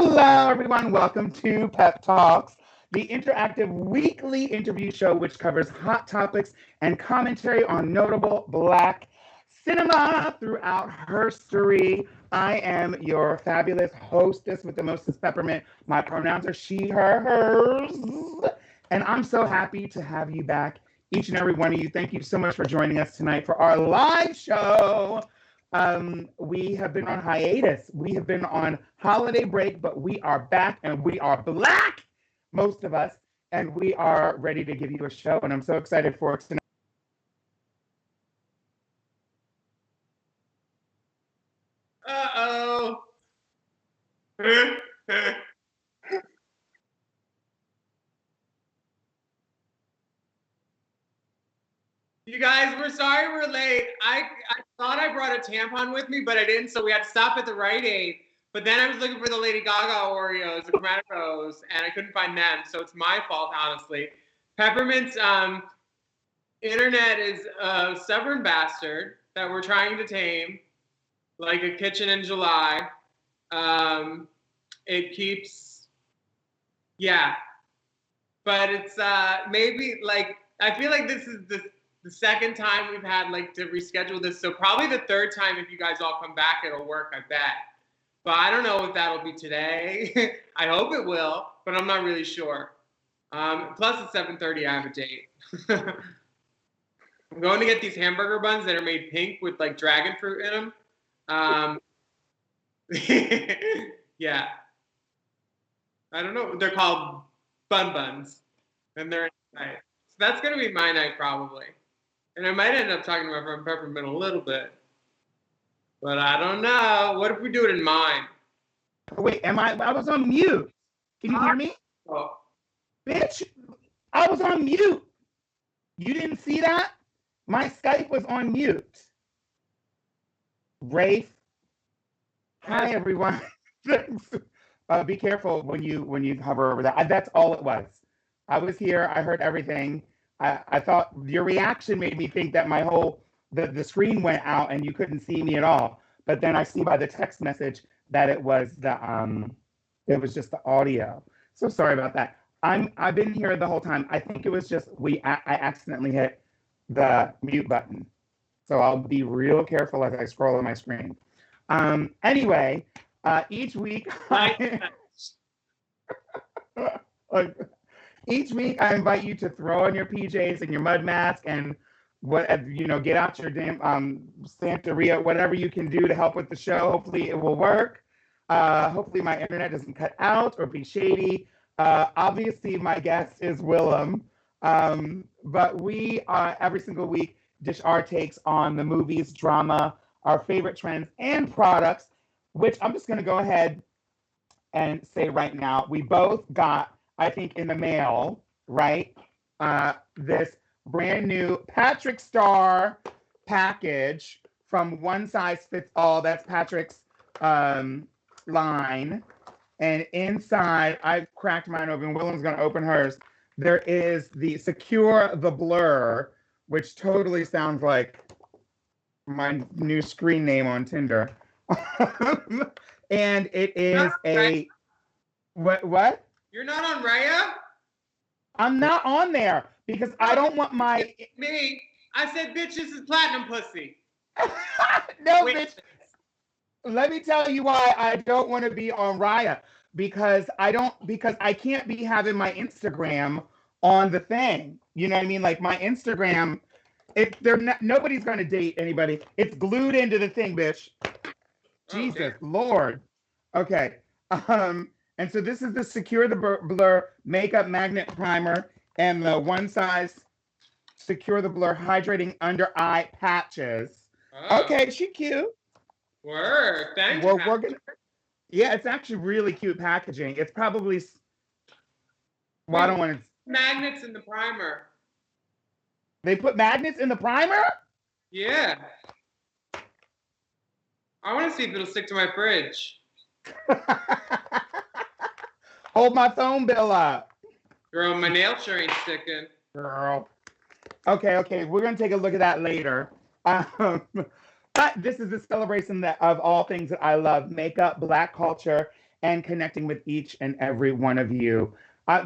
Hello, everyone. Welcome to Pepp Talks, the interactive weekly interview show which covers hot topics and commentary on notable Black cinema throughout history. I am your fabulous hostess with the mostest peppermint. My pronouns are she, her, hers. And I'm so happy to have you back, each and every one of you. Thank you so much for joining us tonight for our live show. We have been on hiatus. We have been on holiday break, but we are back and we are Black, most of us, and we are ready to give you a show. And I'm so excited for it tonight. Uh-oh. You guys, we're sorry we're late. I thought I brought a tampon with me, but I didn't, so we had to stop at the Rite Aid. But then I was looking for the Lady Gaga Oreos, the Chromaticos, and I couldn't find them, so it's my fault, honestly. Peppermint's internet is a stubborn bastard that we're trying to tame, like a kitchen in July. It keeps, yeah. But it's maybe, like, I feel like this is the second time we've had, like, to reschedule this. So probably the third time, if you guys all come back, it'll work, I bet. But I don't know if that'll be today. I hope it will, but I'm not really sure. Plus, it's 7:30. I have a date. I'm going to get these hamburger buns that are made pink with, like, dragon fruit in them. Yeah. I don't know. They're called bun buns. And they're night. So that's going to be my night, probably. And I might end up talking to my friend Peppermint a little bit. But I don't know. What if we do it in mine? Wait, I was on mute. Can you hear me? Oh. Bitch, I was on mute. You didn't see that? My Skype was on mute. Rafe. Hi, everyone. Be careful when you hover over that. That's all it was. I was here. I heard everything. I thought your reaction made me think that my whole the screen went out and you couldn't see me at all. But then I see by the text message that it was just the audio. So sorry about that. I've been here the whole time. I think it was just I accidentally hit the mute button. So I'll be real careful as I scroll on my screen. Anyway, each week each week I invite you to throw on your PJs and your mud mask and get out your damn Santeria, whatever you can do to help with the show. Hopefully it will work. Hopefully my internet doesn't cut out or be shady. Obviously my guest is Willam. But we every single week dish our takes on the movies, drama, our favorite trends and products, which I'm just going to go ahead and say right now, we both got, I think, in the mail, right? This brand new Patrick Star package from One Size Fits All. That's Patrick's line. And inside, I cracked mine open. Willam's going to open hers. There is the Secure the Blur, which totally sounds like my new screen name on Tinder. And it is what? You're not on Raya? I'm not on there because I don't want my... Me? I said, bitch, this is platinum pussy. No, wait. Bitch. Let me tell you why I don't want to be on Raya. Because I can't be having my Instagram on the thing. You know what I mean? Like my Instagram, nobody's going to date anybody. It's glued into the thing, bitch. Jesus, Lord. Okay. And so this is the Secure the Blur Makeup Magnet Primer and the One Size Secure the Blur Hydrating Under Eye Patches. Oh. Okay, she cute. Word. Thank you. Yeah, it's actually really cute packaging. It's probably... Well, I don't want to... Magnets in the primer. They put magnets in the primer? Yeah. I want to see if it'll stick to my fridge. Hold my phone bill up. Girl, my nail sure ain't sticking. Girl. Okay. We're going to take a look at that later. But this is a celebration of all things that I love. Makeup, Black culture, and connecting with each and every one of you.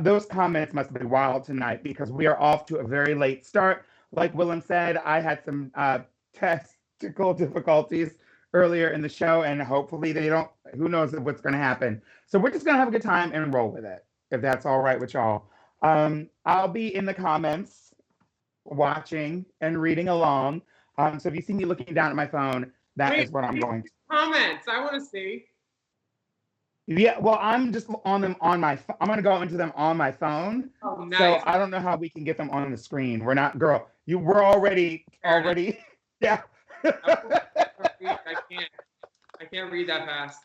Those comments must have been wild tonight because we are off to a very late start. Like Willam said, I had some technical difficulties earlier in the show, and hopefully they don't, who knows what's going to happen. So we're just going to have a good time and roll with it, if that's all right with y'all. I'll be in the comments watching and reading along. So if you see me looking down at my phone, that is what I'm going to. Comments, I want to see. Yeah, well, I'm just on them on my. I'm gonna go into them on my phone. Oh, nice. So I don't know how we can get them on the screen. We're not, girl. We're already. Yeah. I can't read that fast.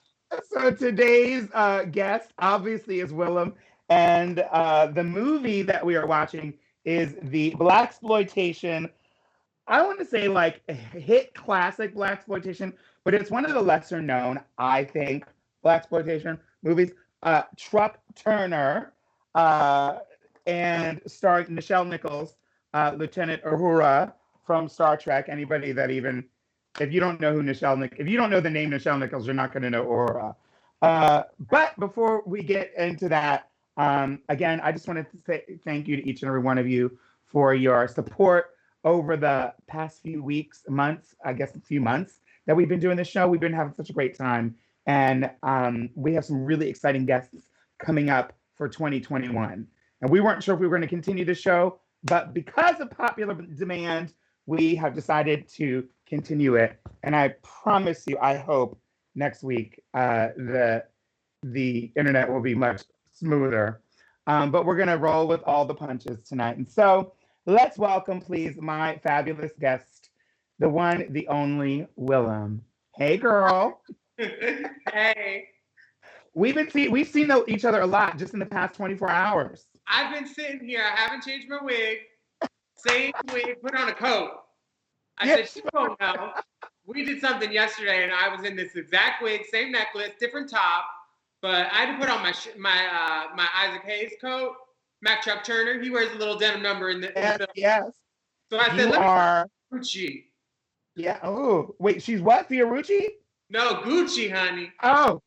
So today's guest obviously is Willam, and the movie that we are watching is the blaxploitation. I want to say like hit classic blaxploitation, but it's one of the lesser known, I think, blaxploitation movies. Truck Turner, and starring Nichelle Nichols, Lieutenant Uhura from Star Trek. Anybody that even, if you don't know who if you don't know the name Nichelle Nichols, you're not going to know Uhura. But before we get into that, again, I just wanted to say thank you to each and every one of you for your support over the past few weeks, months, I guess a few months that we've been doing this show. We've been having such a great time. And we have some really exciting guests coming up for 2021. And we weren't sure if we were going to continue the show, but because of popular demand, we have decided to continue it. And I promise you, I hope next week the internet will be much smoother. But we're going to roll with all the punches tonight. And so let's welcome, please, my fabulous guest, the one, the only Willam. Hey, girl. Hey. We've seen each other a lot just in the past 24 hours. I've been sitting here. I haven't changed my wig. Same wig. Put on a coat. I said, you don't know. We did something yesterday, and I was in this exact wig, same necklace, different top. But I had to put on my Isaac Hayes coat. Mac Chuck Turner. He wears a little denim number in the film. Yes. So I said, Gucci. Yeah. Oh, wait. She's what? Fiorucci? No, Gucci, honey. Oh.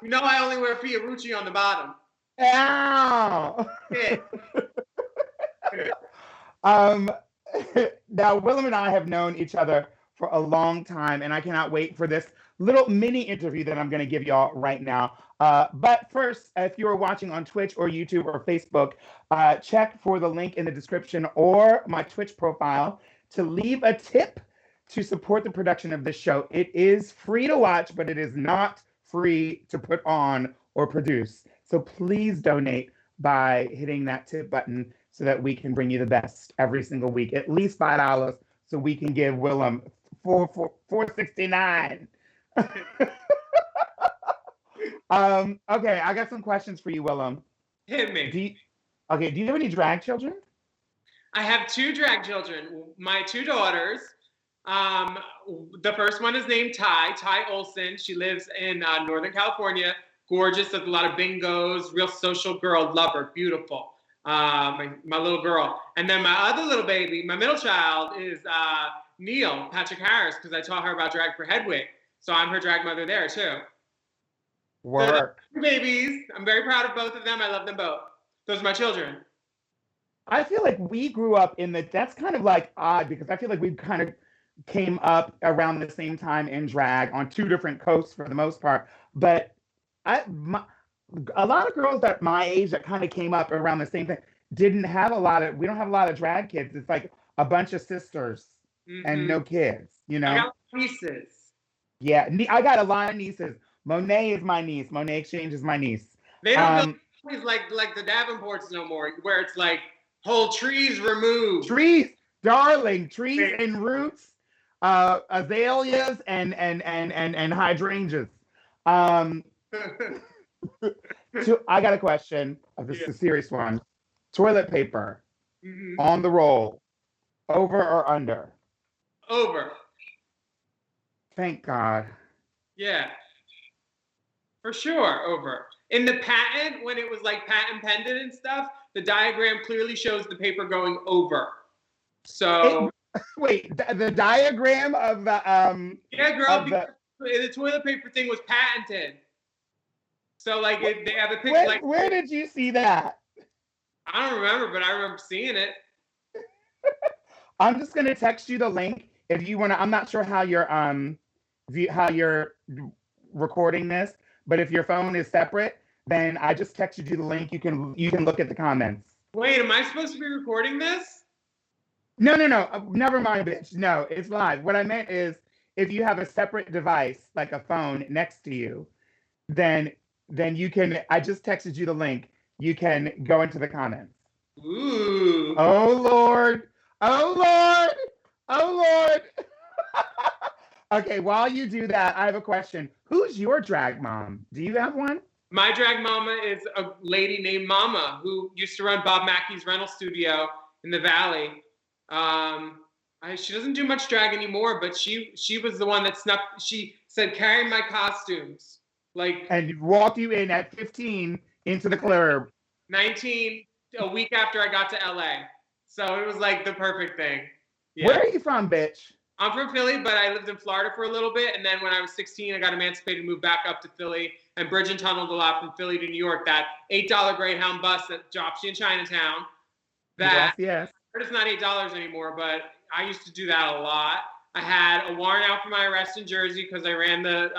You know I only wear Fiorucci on the bottom. Ow. Yeah. Now, Willam and I have known each other for a long time, and I cannot wait for this little mini interview that I'm going to give y'all right now. But first, if you're watching on Twitch or YouTube or Facebook, check for the link in the description or my Twitch profile to leave a tip to support the production of this show. It is free to watch, but it is not free to put on or produce. So please donate by hitting that tip button so that we can bring you the best every single week, at least $5, so we can give Willam $4.69. Okay, I got some questions for you, Willam. Hit me. Do you have any drag children? I have 2 drag children. My 2 daughters. The first one is named Ty Olson. She lives in Northern California. Gorgeous, does a lot of bingos, real social girl, love her, beautiful. My little girl. And then my other little baby, my middle child, is Neil Patrick Harris, because I taught her about drag for Hedwig. So I'm her drag mother there too. Work. So babies. I'm very proud of both of them. I love them both. Those are my children. I feel like we grew up that's kind of like odd because I feel like we kind of came up around the same time in drag on 2 different coasts for the most part. But a lot of girls that my age that kind of came up around the same thing we don't have a lot of drag kids. It's like a bunch of sisters and no kids, you know? I got nieces. Yeah, I got a lot of nieces. Monet is my niece. Monet Exchange is my niece. They don't know like the Davenports no more, where it's like whole trees removed. Trees, darling, trees and roots, azaleas and hydrangeas. So I got a question. This is a serious one. Toilet paper on the roll, over or under? Over. Thank God. Yeah. For sure, over. In the patent, when it was like patent pending and stuff, the diagram clearly shows the paper going over. So wait, the diagram of the yeah, girl, because the toilet paper thing was patented. So like they have a picture. Where, Like where did you see that? I don't remember, but I remember seeing it. I'm just gonna text you the link if you wanna. I'm not sure how you're recording this, but if your phone is separate, then I just texted you the link. You can look at the comments. Wait, am I supposed to be recording this? No, no, no. Never mind, bitch. No, it's live. What I meant is if you have a separate device, like a phone next to you, then you can. I just texted you the link. You can go into the comments. Ooh. Oh Lord. Oh Lord. Oh Lord. Okay, while you do that, I have a question. Who's your drag mom? Do you have one? My drag mama is a lady named Mama who used to run Bob Mackey's rental studio in the Valley. She doesn't do much drag anymore, but she was the one that snuck. She said, "Carry my costumes." Like And walked you in at 15 into the club. 19, a week after I got to LA. So it was like the perfect thing. Yeah. Where are you from, bitch? I'm from Philly, but I lived in Florida for a little bit. And then when I was 16, I got emancipated and moved back up to Philly and bridge and tunneled a lot from Philly to New York. That $8 Greyhound bus that drops you in Chinatown. That Yes. it's not $8 anymore, but I used to do that a lot. I had a warrant out for my arrest in Jersey because I ran the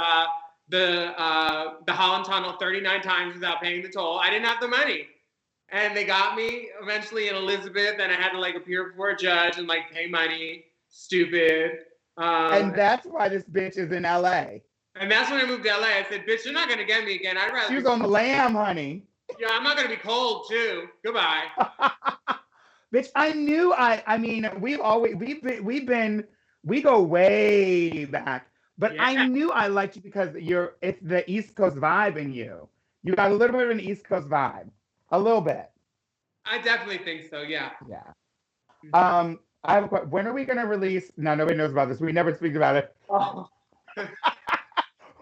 Holland Tunnel 39 times without paying the toll. I didn't have the money. And they got me eventually in Elizabeth, and I had to like appear before a judge and like pay money. Stupid. And that's why this bitch is in LA. And that's when I moved to LA. I said, bitch, you're not going to get me again. I'd rather. She was on the lam, honey. Yeah, I'm not going to be cold too. Goodbye. Bitch, I knew I mean, we go way back. But yeah. I knew I liked you because it's the East Coast vibe in you. You got a little bit of an East Coast vibe. A little bit. I definitely think so, yeah. Yeah. I have a question. When are we going to release? No, nobody knows about this. We never speak about it. Oh.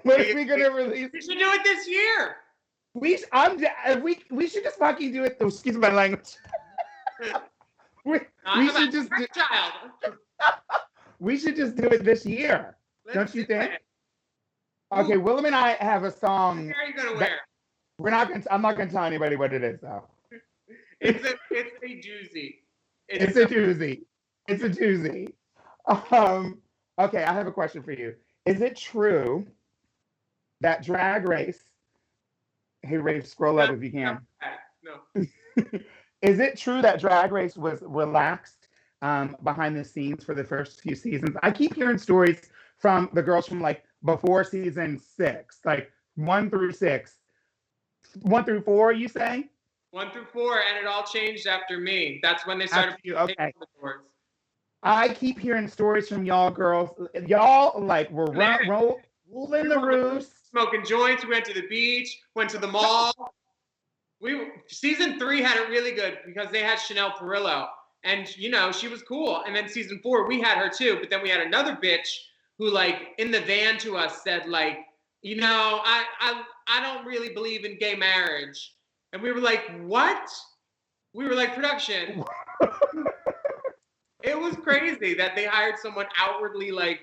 When are we going to release? We should do it this year. We should just fucking do it. Excuse my language. we should just do, we should just do it this year. Don't you think? Okay, Willam and I have a song. What are you going to wear? I'm not gonna tell anybody what it is though. It's a doozy. It's a doozy. It's a doozy. Okay, I have a question for you. Is it true that Drag Race? Hey, Rafe, scroll up if you can. No. Is it true that Drag Race was relaxed behind the scenes for the first few seasons? I keep hearing stories from the girls from like before season 6, like 1 through 6. 1 through 4, you say? 1 through 4, and it all changed after me. That's when they started. Okay. I keep hearing stories from y'all girls. Y'all like were rolling the roost, smoking joints. We went to the beach, went to the mall. Season 3 had it really good because they had Chanel Perillo, and she was cool. And then season 4, we had her too, but then we had another bitch who like in the van to us said like, I don't really believe in gay marriage. And we were like, what? We were like, production. It was crazy that they hired someone outwardly like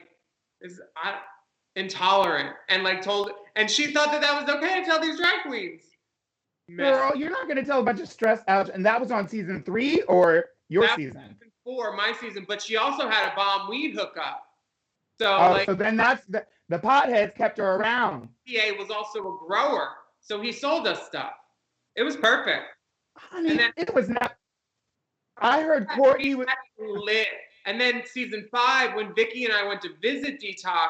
intolerant and like and she thought that was okay to tell these drag queens. Girl, you're not going to tell a bunch of stressed out. And that was on season 3 or your season? Season 4, my season. But she also had a bomb weed hookup. So so then that's the potheads kept her around. PA was also a grower, so he sold us stuff. It was perfect. Honey, and then, it was not. I heard Courtney was lit. And then season 5, when Vicky and I went to visit Detox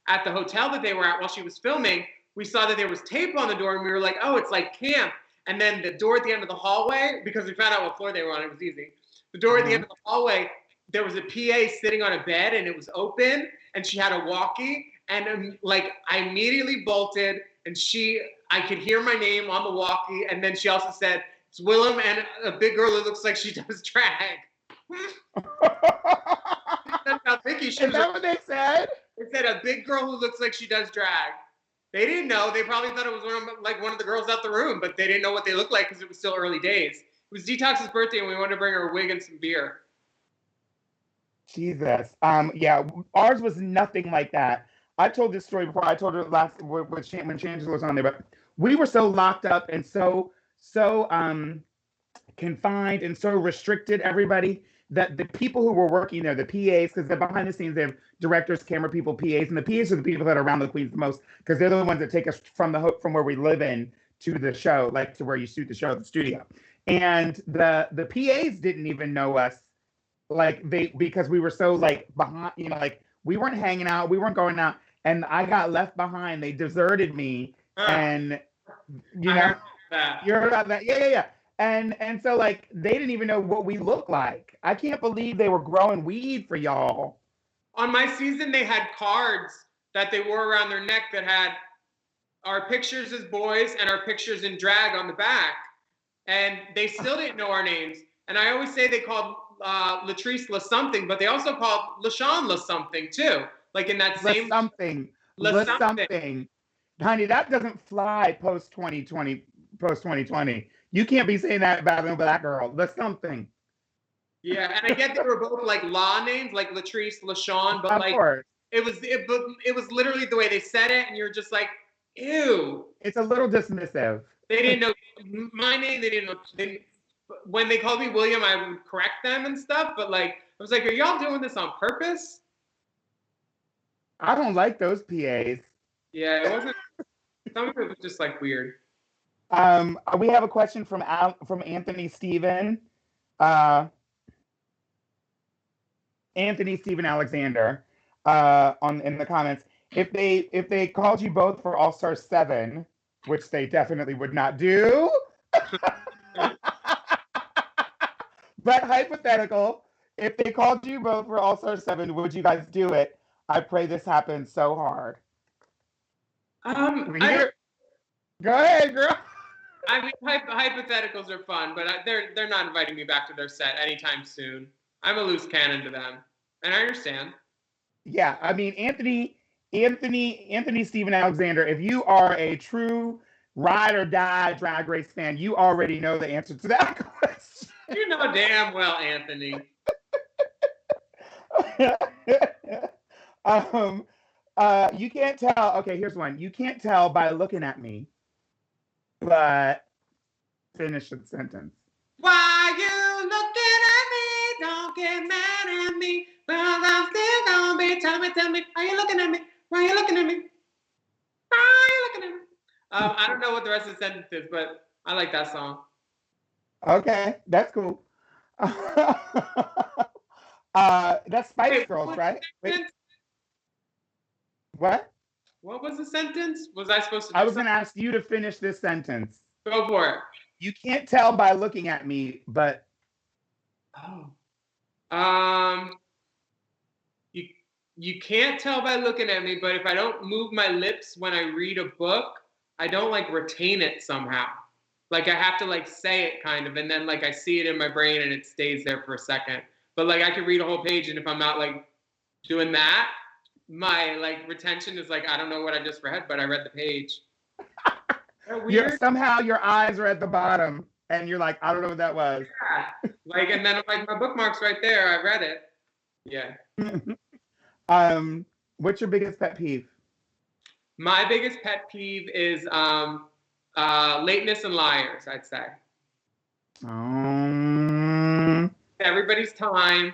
at the hotel that they were at while she was filming, we saw that there was tape on the door, and we were like, "Oh, it's like camp." And then the door at the end of the hallway, because we found out what floor they were on, it was easy. The door at the end of the hallway, there was a PA sitting on a bed, and it was open. And she had a walkie, and like I immediately bolted, and I could hear my name on the walkie, and then she also said, "It's Willam and a big girl who looks like she does drag." That's how Vicky. Is that what they said? They said a big girl who looks like she does drag. They didn't know. They probably thought it was one of the girls out the room, but they didn't know what they looked like because it was still early days. It was Detox's birthday, and we wanted to bring her a wig and some beer. Jesus. Yeah, ours was nothing like that. I told this story before. I told it last when Shangela was on there, but we were so locked up and so confined and so restricted, everybody, that the people who were working there, the PAs, because they're behind the scenes, they have directors, camera people, PAs, and the PAs are the people that are around the queens the most, because they're the ones that take us from where we live in to the show, like to where you shoot the show at the studio. And the PAs didn't even know us, like because we were so like behind, like we weren't hanging out, we weren't going out, and I got left behind. They deserted me, and I heard that. you heard about that? Yeah. And so like they didn't even know what we looked like. I can't believe they were growing weed for y'all. On my season, they had cards that they wore around their neck that had our pictures as boys and our pictures in drag on the back. And they still didn't know our names. And I always say they called Latrice La something, but they also called LaShawn La something too. Like in that same something. Honey, that doesn't fly post 2020. You can't be saying that about a black girl. The something. Yeah, and I get they were both like law names, like Latrice, LaShawn, but of like course. it was literally the way they said it, and you're just like, ew. It's a little dismissive. They didn't know my name. They didn't know. When they called me William, I would correct them and stuff. But like, I was like, are y'all doing this on purpose? I don't like those PAs. Yeah, it wasn't. Some of it was just like weird. We have a question from Anthony Steven. Anthony Steven Alexander in the comments. If they called you both for All Star 7, which they definitely would not do. But hypothetical, if they called you both for All Star 7, would you guys do it? I pray this happens so hard. Go ahead, girl. I mean, hypotheticals are fun, but they're not inviting me back to their set anytime soon. I'm a loose cannon to them, and I understand. Yeah, I mean, Anthony Steven Alexander, if you are a true ride or die Drag Race fan, you already know the answer to that question. You know damn well, Anthony. You can't tell. Okay, here's one. You can't tell by looking at me, but finish the sentence. Why you looking at me? Don't get mad at me. Well, I'm still gonna be. Tell me. Why you looking at me? Why you looking at me? Why you looking at me? I don't know what the rest of the sentence is, but I like that song. Okay, that's cool. That's Spice Girls, right? Wait. What? What was the sentence? Was I supposed to? I was going to ask you to finish this sentence. Go for it. You can't tell by looking at me, but you can't tell by looking at me, but if I don't move my lips when I read a book, I don't like retain it somehow. Like I have to like say it kind of, and then like I see it in my brain and it stays there for a second. But like I could read a whole page, and if I'm not like doing that, my like retention is like, I don't know what I just read, but I read the page. Somehow your eyes are at the bottom and you're like, I don't know what that was. Yeah. Like, and then I'm like, my bookmark's right there. I read it. Yeah. What's your biggest pet peeve? My biggest pet peeve is lateness and liars, I'd say. Everybody's time.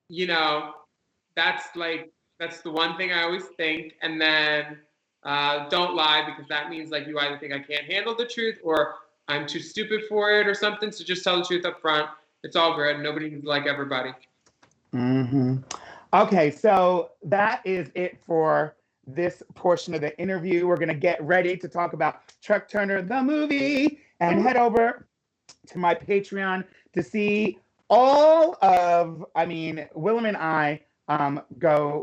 You know, that's the one thing I always think. And then don't lie, because that means like you either think I can't handle the truth or I'm too stupid for it or something. So just tell the truth up front. It's all good. Nobody needs to like everybody. Okay, so that is it for this portion of the interview. We're going to get ready to talk about Truck Turner, the movie, and head over to my Patreon to see all of, Willam and I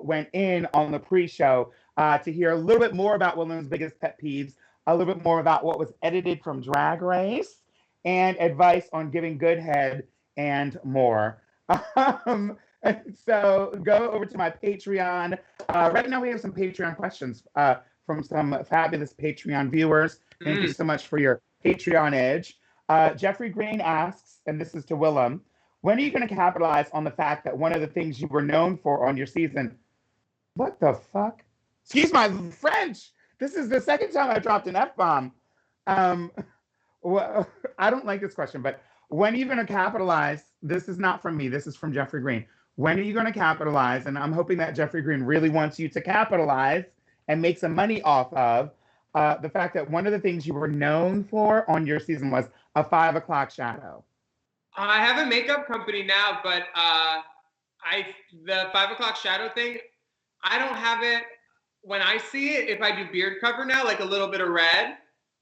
went in on the pre-show to hear a little bit more about Willam's biggest pet peeves, a little bit more about what was edited from Drag Race, and advice on giving good head and more. So go over to my Patreon. Right now we have some Patreon questions from some fabulous Patreon viewers. Thank you so much for your Patreon edge. Jeffrey Green asks, and this is to Willam, when are you going to capitalize on the fact that one of the things you were known for on your season, what the fuck? Excuse my French. This is the second time I dropped an F-bomb. Um, well, I don't like this question, but when are you going to capitalize? This is not from me. This is from Jeffrey Green. When are you going to capitalize? And I'm hoping that Jeffrey Green really wants you to capitalize and make some money off of the fact that one of the things you were known for on your season was a 5 o'clock shadow. I have a makeup company now, but the 5 o'clock shadow thing, I don't have it. When I see it, if I do beard cover now, like a little bit of red,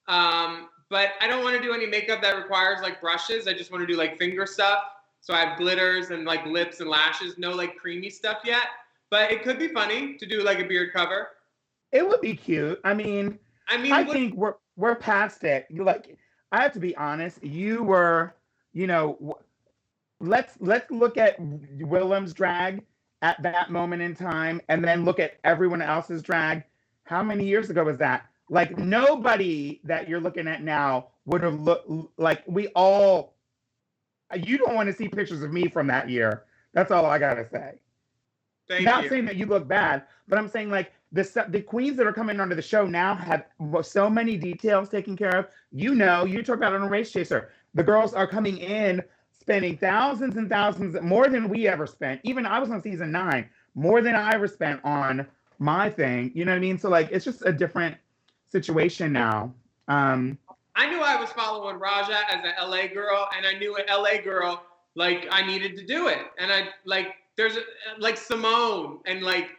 but I don't want to do any makeup that requires like brushes. I just want to do like finger stuff. So I have glitters and like lips and lashes, no like creamy stuff yet. But it could be funny to do like a beard cover. It would be cute. I think we're past it. Like, I have to be honest. You were, let's look at Willam's drag at that moment in time, and then look at everyone else's drag. How many years ago was that? Like, nobody that you're looking at now would have looked like we all. You don't want to see pictures of me from that year. That's all I gotta say. Not saying that you look bad, but I'm saying like the queens that are coming onto the show now have so many details taken care of. You talk about it on a Race Chaser. The girls are coming in spending thousands and thousands, more than we ever spent. Even I was on season 9, more than I ever spent on my thing. You know what I mean? So like, it's just a different situation now. I knew I was following Raja as an LA girl, and I knew an LA girl, like I needed to do it. And I like, there's like Simone and like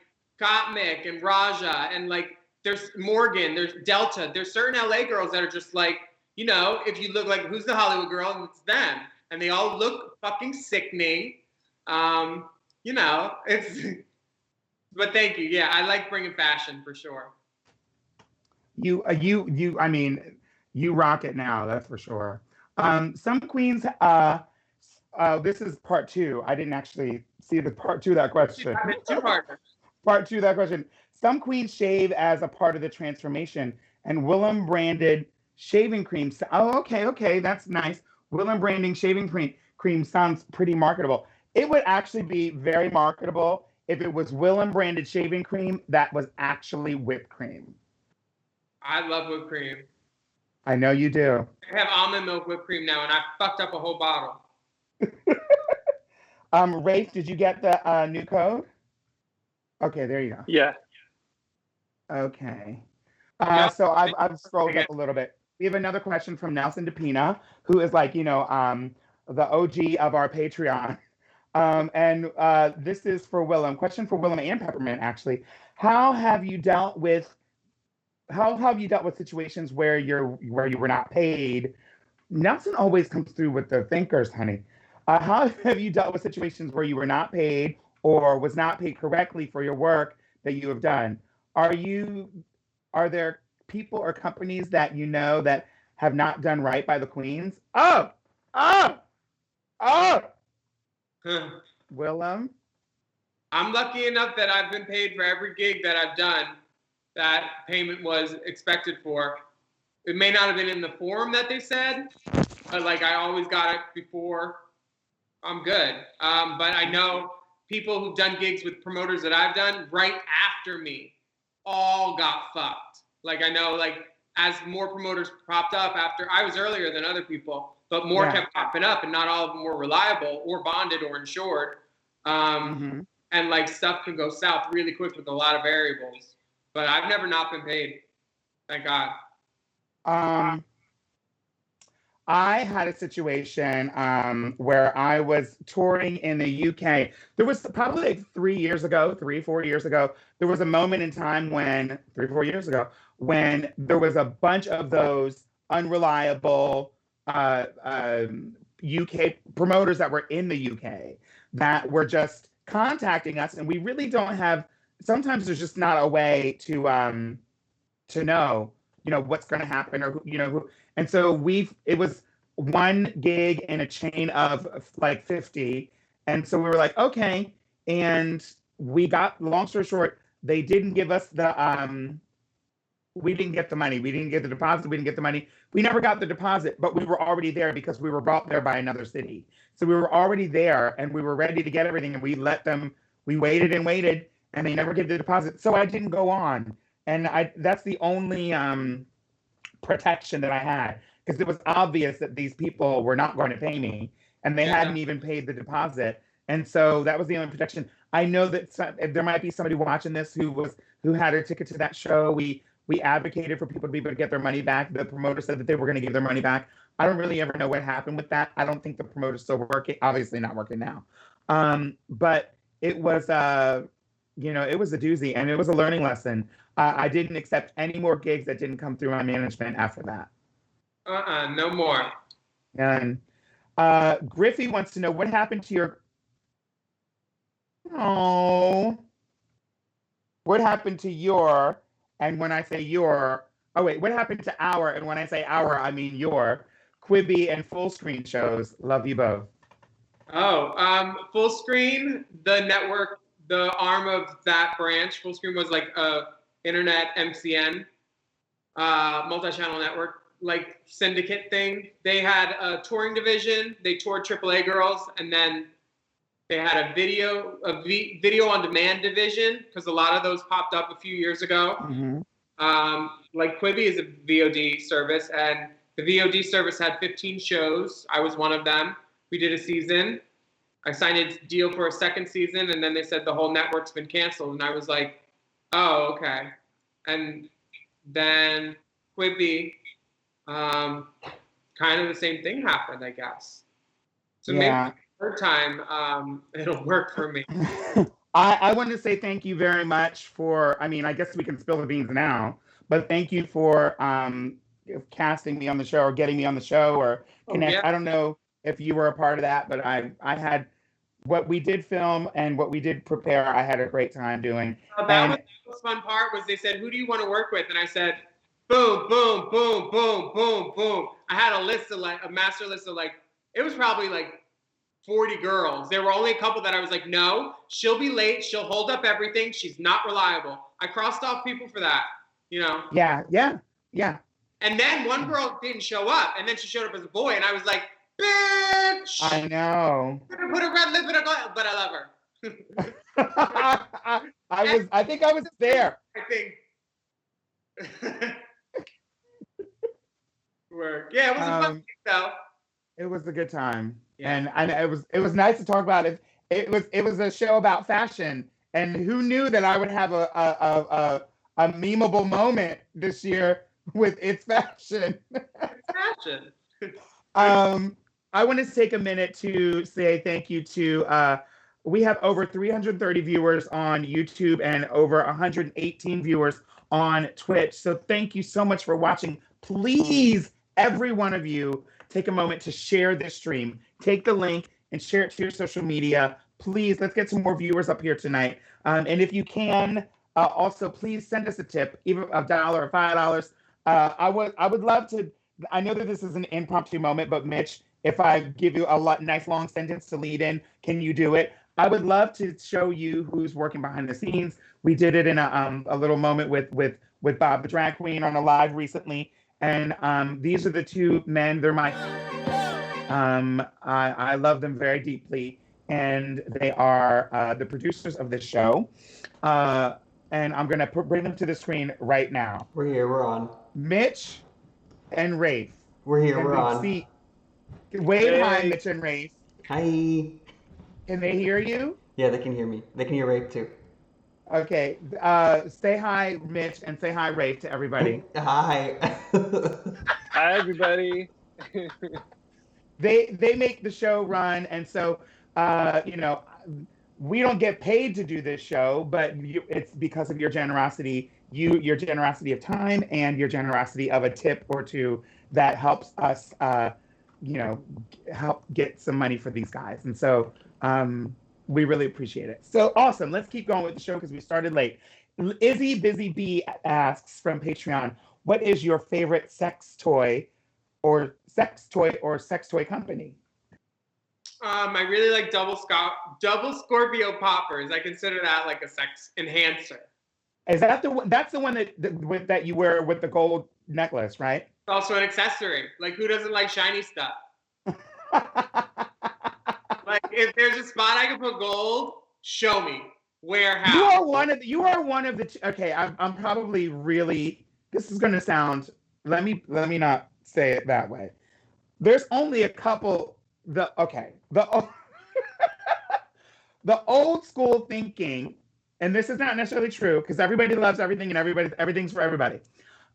Gottmik and Raja, and like there's Morgan, there's Delta. There's certain LA girls that are just like, if you look like, who's the Hollywood girl? And it's them. And they all look fucking sickening. It's, but thank you. Yeah, I like bringing fashion for sure. You rock it now, that's for sure. Some queens, this is part 2. I didn't actually see the part 2 of that question. Part 2 of that question. Some queens shave as a part of the transformation, and Willam branded shaving cream. Oh, okay, that's nice. Willam branding shaving cream sounds pretty marketable. It would actually be very marketable if it was Willam branded shaving cream that was actually whipped cream. I love whipped cream. I know you do. I have almond milk whipped cream now, and I fucked up a whole bottle. Rafe, did you get the new code? Okay, there you go. Yeah. Okay. So I've scrolled up a little bit. We have another question from Nelson DePina, who is like, the OG of our Patreon. And this is for Willam. Question for Willam and Peppermint, actually. How have you dealt with situations where you were not paid? Nelson always comes through with the thinkers, honey. How have you dealt with situations where you were not paid or was not paid correctly for your work that you have done? Are there people or companies that that have not done right by the queens? Willam? I'm lucky enough that I've been paid for every gig that I've done that payment was expected for. It may not have been in the form that they said, but like I always got it before. I'm good. But I know people who've done gigs with promoters that I've done right after me all got fucked. Like I know, like as more promoters popped up after, I was earlier than other people, but more kept popping up, and not all of them were reliable or bonded or insured. And like stuff can go south really quick with a lot of variables. But I've never not been paid. Thank God. I had a situation where I was touring in the UK. There was probably like 3 or 4 years ago, there was a moment in time when, 3 or 4 years ago, when there was a bunch of those unreliable UK promoters that were in the UK that were just contacting us, and we really don't have, sometimes there's just not a way to know, what's going to happen, or who. And so it was one gig in a chain of like 50. And so we were like, okay. And we got, long story short, they didn't give us we didn't get the money. We didn't get the deposit. We didn't get the money. We never got the deposit, but we were already there because we were brought there by another city. So we were already there and we were ready to get everything, and we waited and waited, and they never gave the deposit. So I didn't go on. And that's the only protection that I had, because it was obvious that these people were not going to pay me, and they hadn't even paid the deposit. And so that was the only protection. I know that there might be somebody watching this who had a ticket to that show. We advocated for people to be able to get their money back. The promoter said that they were going to give their money back. I don't really ever know what happened with that. I don't think the promoter's still working. Obviously not working now. But it was it was a doozy, and it was a learning lesson. I didn't accept any more gigs that didn't come through my management after that. No more. And Griffey wants to know what happened to your. Oh, what happened to your? And when I say your, oh wait, what happened to our? And when I say our, I mean your Quibi and Full Screen shows. Love you both. Oh, Full Screen, the network, the arm of that branch. Full Screen was like a internet MCN, multi-channel network, like syndicate thing. They had a touring division. They toured AAA girls, and then they had a video on demand division, because a lot of those popped up a few years ago. Mm-hmm. Like Quibi is a VOD service, and the VOD service had 15 shows. I was one of them. We did a season. I signed a deal for a second season, and then they said the whole network's been canceled. And I was like, oh, okay. And then Quibi, kind of the same thing happened, I guess. So maybe third time, it'll work for me. I want to say thank you very much for, I mean, I guess we can spill the beans now, but thank you for casting me on the show, or getting me on the show, or connect. Yeah. I don't know if you were a part of that, but I had what we did film and what we did prepare. I had a great time doing. That was the most fun part. Was they said, who do you want to work with? And I said, boom, boom, boom, boom, boom, boom. I had a master list of it was probably 40 girls. There were only a couple that I was like, no, she'll be late. She'll hold up everything. She's not reliable. I crossed off people for that, Yeah. And then one girl didn't show up, and then she showed up as a boy, and I was like, bitch. I know. Put a red lip in a glass, but I love her. I think I was there. I think. Work. Yeah, it was a fun thing, though. It was a good time. Yeah. And it was nice to talk about it. It was a show about fashion, and who knew that I would have a memeable moment this year with It's Fashion. It's fashion. I want to take a minute to say thank you to we have over 330 viewers on YouTube and over 118 viewers on Twitch. So thank you so much for watching. Please, every one of you, take a moment to share this stream. Take the link and share it to your social media. Please, let's get some more viewers up here tonight. And if you can, also please send us a tip, even $1 or $5. I would love to. I know that this is an impromptu moment, but Mitch, if I give you a nice long sentence to lead in, can you do it? I would love to show you who's working behind the scenes. We did it in a little moment with Bob the Drag Queen on a live recently. And these are the two men. They're my, I love them very deeply. And they are the producers of this show. And I'm going to bring them to the screen right now. We're here. We're on. Mitch and Rafe. We're here. We're on. Wave hi, Mitch and Rafe. Hi. Can they hear you? Yeah, they can hear me. They can hear Rafe too. Okay. Say hi, Mitch, and say hi, Rafe, to everybody. Hi. Hi, everybody. They make the show run, and so we don't get paid to do this show, but it's because of your generosity, your generosity of time and your generosity of a tip or two that helps us, help get some money for these guys. And so we really appreciate it. So awesome. Let's keep going with the show because we started late. Izzy Busy Bee asks from Patreon, what is your favorite sex toy or sex toy company? I really like double Scorpio poppers. I consider that like a sex enhancer. Is that the one? That's the one that you wear with the gold necklace, right? It's also an accessory. Like, who doesn't like shiny stuff? Like, if there's a spot I can put gold, show me. Warehouse. You are one of the. Okay, I'm probably really. This is going to sound. Let me not say it that way. There's only a couple. The the old school thinking, and this is not necessarily true because everybody loves everything and everything's for everybody.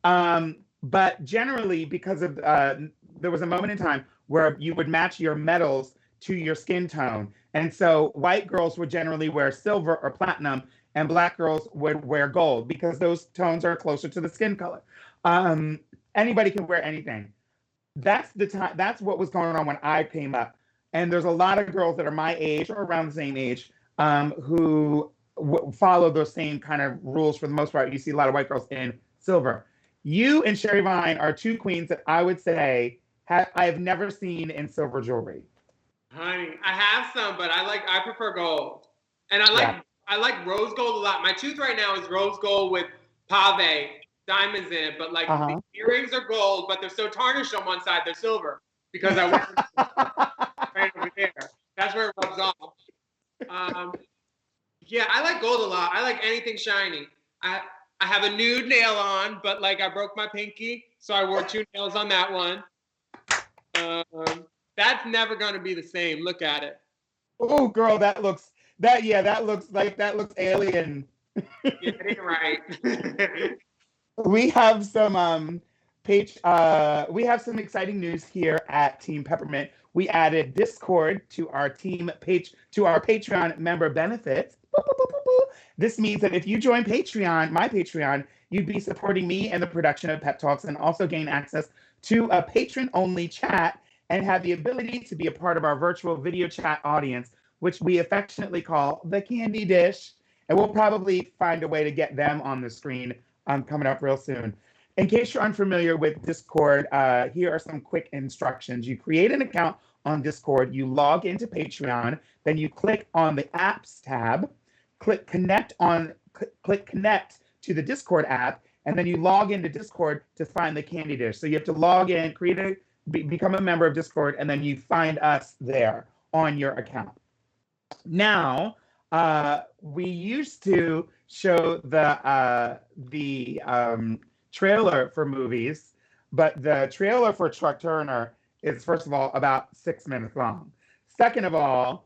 But generally, because of there was a moment in time where you would match your metals to your skin tone, and so white girls would generally wear silver or platinum, and black girls would wear gold because those tones are closer to the skin color. Anybody can wear anything. That's the time. That's what was going on when I came up. And there's a lot of girls that are my age or around the same age who follow those same kind of rules for the most part. You see a lot of white girls in silver. You and Sherry Vine are two queens that I would say I have never seen in silver jewelry. Honey, I have some, but I prefer gold, and I like rose gold a lot. My tooth right now is rose gold with pave diamonds in it, but like the earrings are gold, but they're so tarnished on one side, they're silver because I wear right over there. That's where it rubs off. Yeah, I like gold a lot. I like anything shiny. I have a nude nail on, but like I broke my pinky, so I wore 2 nails on that one. That's never gonna be the same. Look at it. Oh, girl, that looks alien. Yeah, it ain't right. We have some exciting news here at Team Peppermint. We added Discord to our Patreon member benefits. This means that if you join Patreon, my Patreon, you'd be supporting me and the production of Pepp Talks and also gain access to a patron-only chat and have the ability to be a part of our virtual video chat audience, which we affectionately call the Candy Dish. And we'll probably find a way to get them on the screen coming up real soon. In case you're unfamiliar with Discord, here are some quick instructions. You create an account on Discord, you log into Patreon, then you click on the Apps tab, click Connect to the Discord app, and then you log into Discord to find the Candy Dish. So you have to log in, become a member of Discord, and then you find us there on your account. Now, we used to show the trailer for movies, but the trailer for Truck Turner is, first of all, about 6 minutes long. Second of all,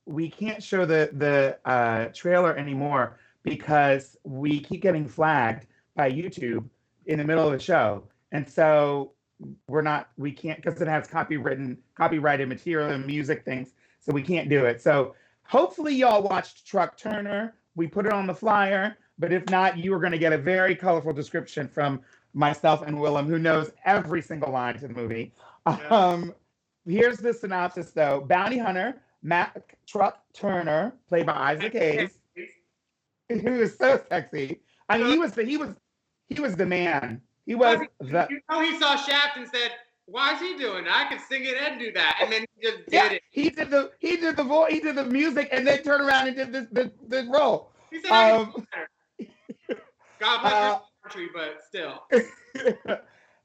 we can't show the trailer anymore because we keep getting flagged by YouTube in the middle of the show, and so we can't, because it has copyrighted material and music things, so we can't do it. So hopefully y'all watched Truck Turner. We put it on the flyer, but if not, you are going to get a very colorful description from myself and Willam, who knows every single line to the movie. Yeah. Here's the synopsis, though. Bounty hunter Mac Truck Turner, played by Isaac Hayes, who is so sexy. I mean, he was the man. He was the. You know, he saw Shaft and said, "Why is he doing it? I can sing it and do that." And then he just did it. He did the voice, he did the music, and then turned around and did this role. He said, "God bless your country," but still.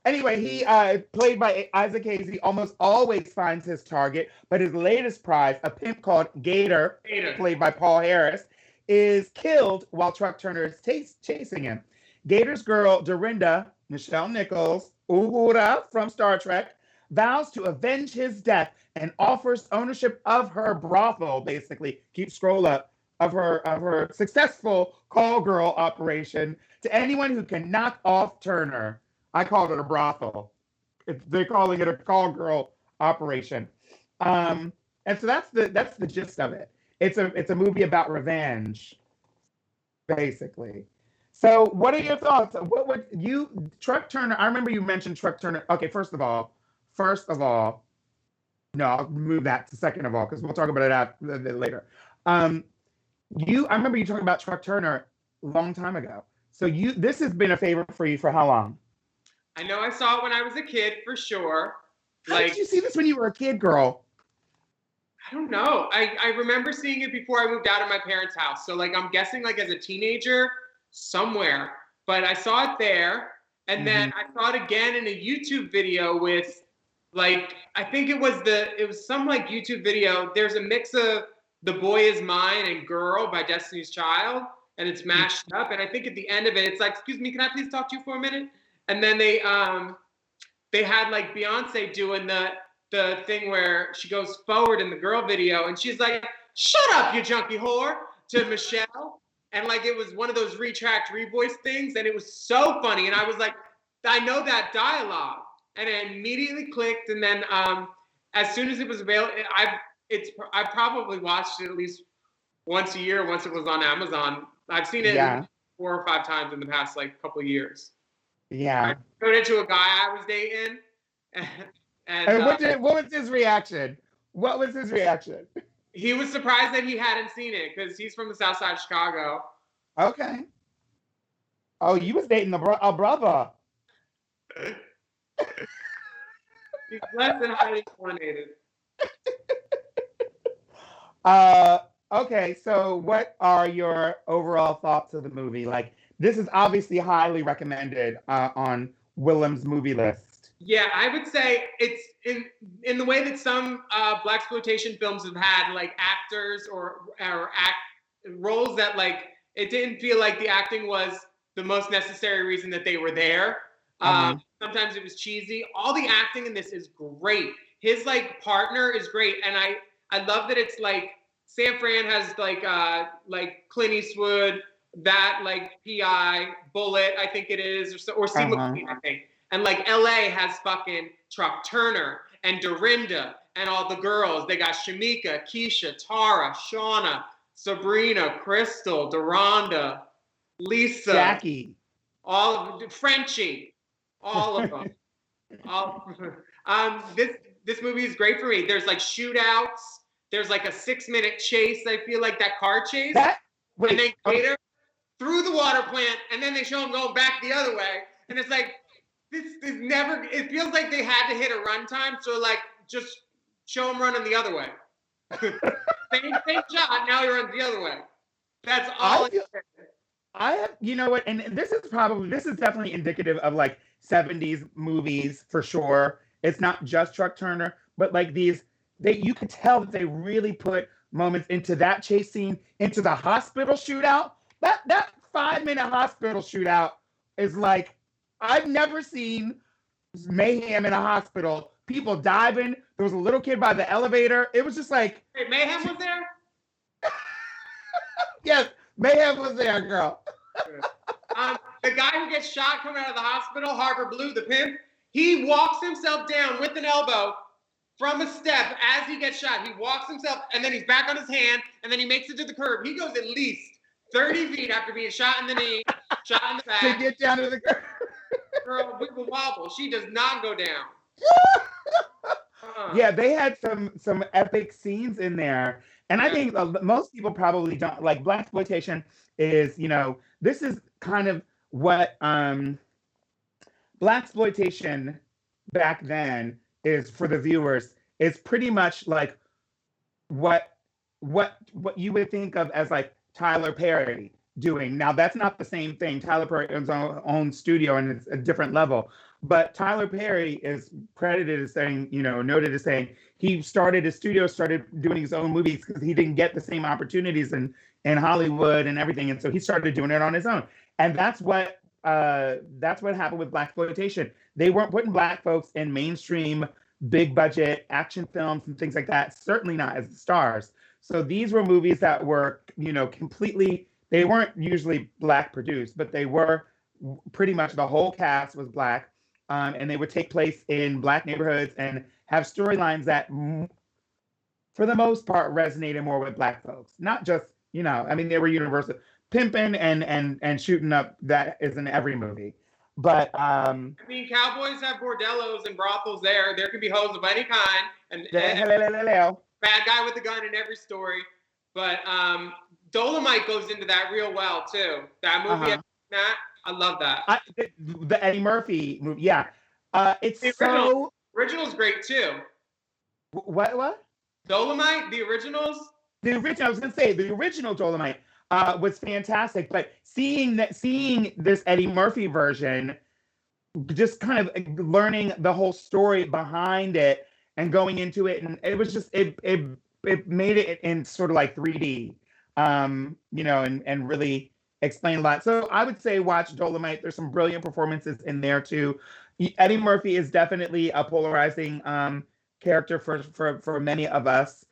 Anyway, he played by Isaac Hayes. He almost always finds his target, but his latest prize, a pimp called Gator, played by Paul Harris, is killed while Truck Turner is chasing him. Gator's girl, Dorinda, Nichelle Nichols, Uhura from Star Trek, vows to avenge his death and offers ownership of her brothel, basically, scroll up, of her successful call girl operation to anyone who can knock off Turner. I called it a brothel. They're calling it a call girl operation. And so that's the gist of it. It's a movie about revenge, basically. So what are your thoughts? What would you, Truck Turner? I remember you mentioned Truck Turner. Okay, first of all, no, I'll move that to second of all, because we'll talk about it later. I remember you talking about Truck Turner a long time ago. So this has been a favorite for you for how long? I know I saw it when I was a kid, for sure. How did you see this when you were a kid, girl? I don't know. I remember seeing it before I moved out of my parents' house. So like I'm guessing like as a teenager somewhere. But I saw it there. And then I saw it again in a YouTube video with like, I think it was some like YouTube video. There's a mix of The Boy Is Mine and Girl by Destiny's Child, and it's mashed up. And I think at the end of it, it's like, excuse me, can I please talk to you for a minute? And then they had like Beyonce doing the thing where she goes forward in the girl video, and she's like, "Shut up, you junkie whore," to Michelle. And like it was one of those retract revoice things, and it was so funny. And I was like, I know that dialogue, and it immediately clicked. And then as soon as it was available, I probably watched it at least once a year. Once it was on Amazon, I've seen it 4 or 5 times in the past like couple of years. Yeah. I showed it to a guy I was dating, and what was his reaction? What was his reaction? He was surprised that he hadn't seen it because he's from the South Side of Chicago. Okay. Oh, you was dating a brother. He's less than highly coordinated. Okay, so what are your overall thoughts of the movie? Like, this is obviously highly recommended on Willam's movie list. Yeah, I would say it's in the way that some blaxploitation films have had like actors or roles that like it didn't feel like the acting was the most necessary reason that they were there. Sometimes it was cheesy. All the acting in this is great. His like partner is great, and I love that it's like San Fran has like Clint Eastwood, that like PI Bullet, I think it is, or Steve McQueen, I think. And like LA has fucking Truck Turner and Dorinda and all the girls. They got Shamika, Keisha, Tara, Shauna, Sabrina, Crystal, Deronda, Lisa, Jackie, all of Frenchie, all of them. This movie is great for me. There's like shootouts. There's like a 6-minute chase. I feel like that car chase. And they cater through the water plant, and then they show them going back the other way. And it's like, this never, it feels like they had to hit a runtime. So like, just show them running the other way. same shot, now he runs the other way. That's all. You know what, and this is definitely indicative of like 70s movies for sure. It's not just Truck Turner, but like you could tell that they really put moments into that chase scene, into the hospital shootout. That 5-minute hospital shootout is like, I've never seen mayhem in a hospital. People diving. There was a little kid by the elevator. It was just like, hey, mayhem was there? Yes, mayhem was there, girl. The guy who gets shot coming out of the hospital, Harbor Blue, the pimp, he walks himself down with an elbow from a step as he gets shot. He walks himself, and then he's back on his hand, and then he makes it to the curb. He goes at least 30 feet after being shot in the knee, shot in the back. To get down to the curb. Girl, wiggle wobble. She does not go down. Yeah, they had some epic scenes in there. And I think most people probably don't like blaxploitation is, this is kind of what blaxploitation back then is for the viewers. It's pretty much like what you would think of as like Tyler Perry doing. Now that's not the same thing. Tyler Perry owns his own studio and it's a different level. But Tyler Perry is credited as saying, noted as saying he started his studio, started doing his own movies because he didn't get the same opportunities in Hollywood and everything. And so he started doing it on his own. And that's what happened with blaxploitation. They weren't putting Black folks in mainstream, big budget action films and things like that. Certainly not as the stars. So these were movies that were, completely, they weren't usually Black produced, but they were pretty much the whole cast was Black. And they would take place in Black neighborhoods and have storylines that, for the most part, resonated more with Black folks. Not just, they were universal. Pimping and shooting up, that is in every movie. But cowboys have bordellos and brothels there. There can be hoes of any kind. And bad guy with a gun in every story. But Dolomite goes into that real well too. That movie, I love that. The Eddie Murphy movie, yeah. It's the original's great too. What? Dolomite, the originals. I was gonna say the original Dolomite was fantastic, but seeing this Eddie Murphy version, just kind of learning the whole story behind it and going into it, and it was just it it made it in sort of like 3D, and really explained a lot. So I would say watch Dolomite. There's some brilliant performances in there too. Eddie Murphy is definitely a polarizing character for many of us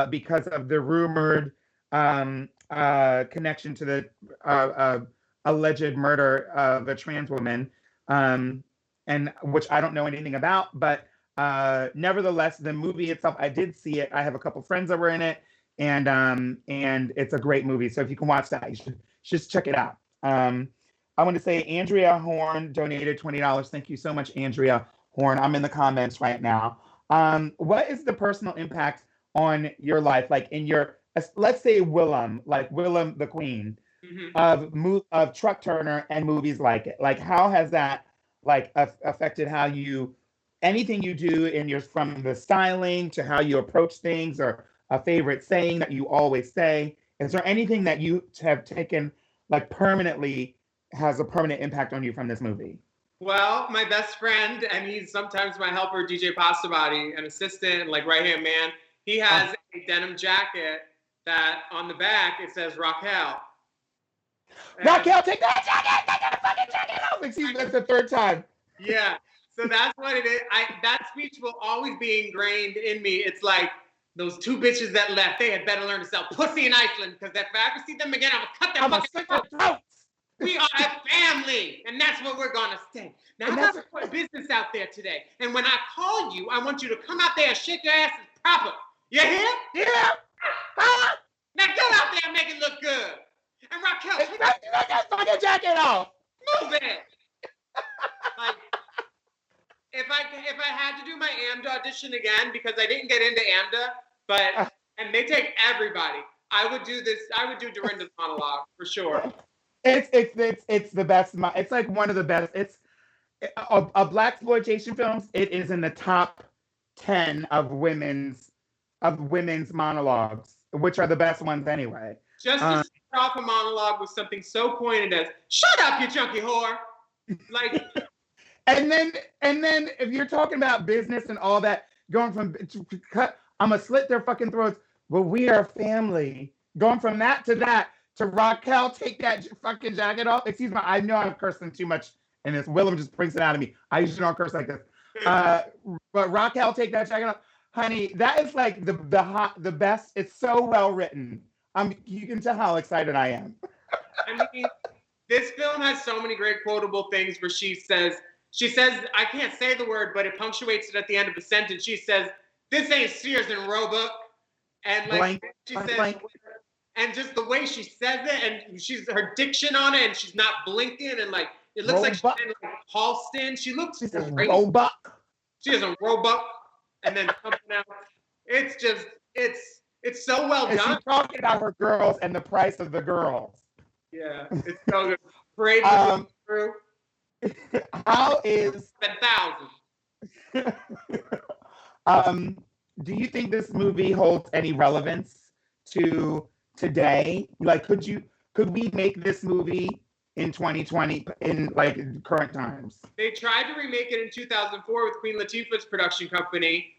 because of the rumored connection to the alleged murder of a trans woman, and which I don't know anything about, but nevertheless, the movie itself, I did see it. I have a couple friends that were in it, and it's a great movie. So if you can watch that, you should just check it out. I want to say Andrea Horn donated $20. Thank you so much, Andrea Horn. I'm in the comments right now. What is the personal impact on your life, like in your, let's say Willam, like Willam the Queen, of Truck Turner and movies like it? Like, how has that like affected how you, anything you do in your, from the styling to how you approach things, or a favorite saying that you always say? Is there anything that you have taken like permanently, has a permanent impact on you from this movie? Well, my best friend, and he's sometimes my helper, DJ Pasta Body, an assistant, like right-hand man, he has a denim jacket that on the back, it says Raquel. Raquel, take that jacket! Take that fucking jacket off! Excuse me, that's the third time. Yeah, so that's what it is. That speech will always be ingrained in me. It's like, those two bitches that left, they had better learn to sell pussy in Iceland, because if I ever see them again, I'm going to cut their fucking throats. We are a family, and that's what we're going to stay. Now, I got to put business out there today, and when I call you, I want you to come out there and shake your asses proper. You hear? Yeah. Now get out there and make it look good. And Raquel, take that fucking jacket off. Move it. Like, if I had to do my AMDA audition again, because I didn't get into AMDA, but and they take everybody, I would do this. I would do Dorinda's monologue for sure. It's the best. It's like one of the best. It's a blaxploitation films. It is in the top 10 of women's monologues, which are the best ones anyway. Just to start off a monologue with something so pointed as "Shut up, you junkie whore!" Like, and then if you're talking about business and all that, going from I'm gonna slit their fucking throats. Well, we are family. Going from that to Raquel, take that fucking jacket off. Excuse me, I know I'm cursing too much, and this Willam just brings it out of me. I usually don't curse like this. But Raquel, take that jacket off. Honey, that is like the best. It's so well written. You can tell how excited I am. I mean, this film has so many great quotable things where she says, I can't say the word, but it punctuates it at the end of the sentence. She says, "This ain't Sears and Roebuck." And like she says, and just the way she says it, and her diction on it, and she's not blinking, and like it looks like she's in like Halston. She looks great. Roebuck. She has a Roebuck, and then something else. It's just it's so well done. She's talking about her girls and the price of the girls. Yeah, it's so good. Parade through. How is 1,000? Do you think this movie holds any relevance to today? Like, could we make this movie in 2020 in like current times? They tried to remake it in 2004 with Queen Latifah's production company.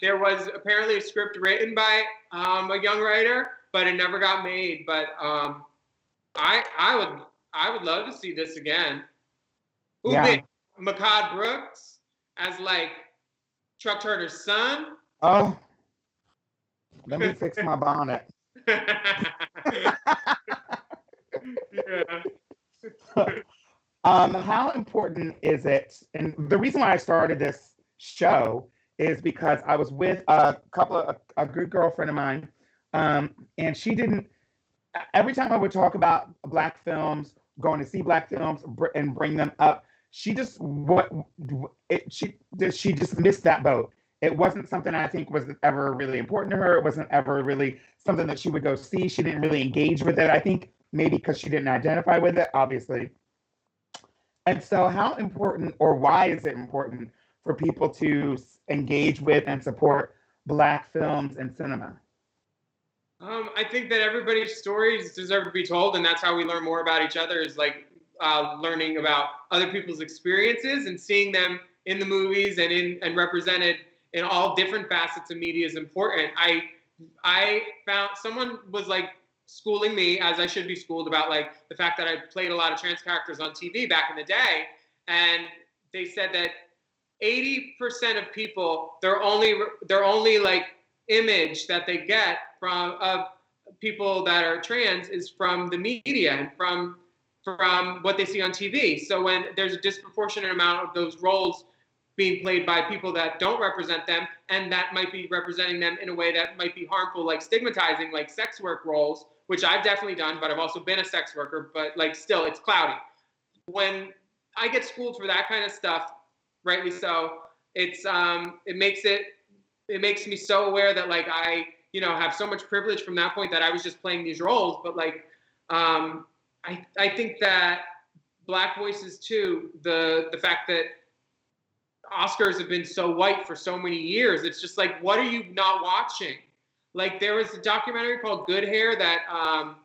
There was apparently a script written by a young writer, but it never got made. But I would love to see this again. Who picked Makad Brooks as like Truck Turner's son? Oh, let me fix my bonnet. Yeah. How important is it? And the reason why I started this show is because I was with a good girlfriend of mine, and she didn't. Every time I would talk about Black films, going to see Black films, and bring them up, she just missed that boat. It wasn't something I think was ever really important to her. It wasn't ever really something that she would go see. She didn't really engage with it. I think maybe because she didn't identify with it, obviously. And so how important, or why is it important for people to engage with and support Black films and cinema? I think that everybody's stories deserve to be told, and that's how we learn more about each other, is like learning about other people's experiences and seeing them in the movies and represented in all different facets of media is important. I found someone was like schooling me, as I should be schooled, about like the fact that I played a lot of trans characters on TV back in the day, and they said that 80% of people, their only like image that they get from of people that are trans is from the media and from what they see on TV. So when there's a disproportionate amount of those roles being played by people that don't represent them, and that might be representing them in a way that might be harmful, like stigmatizing, like sex work roles, which I've definitely done, but I've also been a sex worker, but like still, it's cloudy. When I get schooled for that kind of stuff, rightly so, it makes me so aware that like I, have so much privilege from that point that I was just playing these roles, but like, I think that Black voices too, the fact that Oscars have been so white for so many years, it's just like, what are you not watching? Like there was a documentary called Good Hair that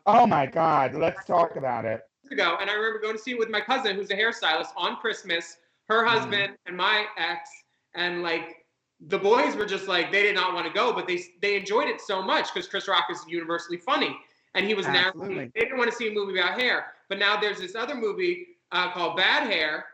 oh my God, let's talk about it. Ago, and I remember going to see it with my cousin who's a hairstylist on Christmas, her husband and my ex, and like the boys were just like, they did not want to go, but they enjoyed it so much because Chris Rock is universally funny, and he was narrating. They didn't want to see a movie about hair, but now there's this other movie called Bad Hair.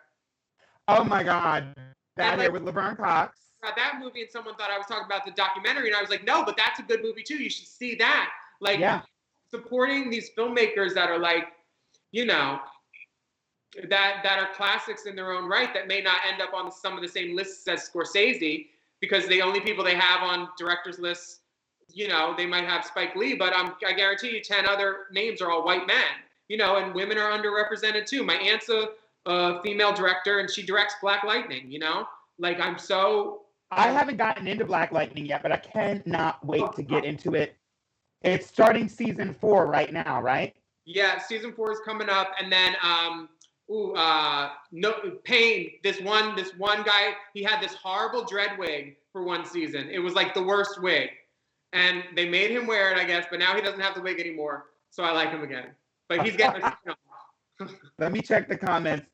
Oh my God, Bad Hair with Laverne Cox. About that movie, and someone thought I was talking about the documentary, and I was like, no, but that's a good movie too. You should see that. Like, supporting these filmmakers that are like, that are classics in their own right, that may not end up on some of the same lists as Scorsese, because the only people they have on directors lists, they might have Spike Lee, but I guarantee you 10 other names are all white men, and women are underrepresented too. My aunt's a female director, and she directs Black Lightning, like I haven't gotten into Black Lightning yet, but I cannot wait to get into it. It's starting season 4 right now, right? Yeah, season 4 is coming up, and then Payne, this one guy, he had this horrible dread wig for one season. It was like the worst wig, and they made him wear it, I guess, but now he doesn't have the wig anymore, so I like him again. But he's getting Let me check the comments.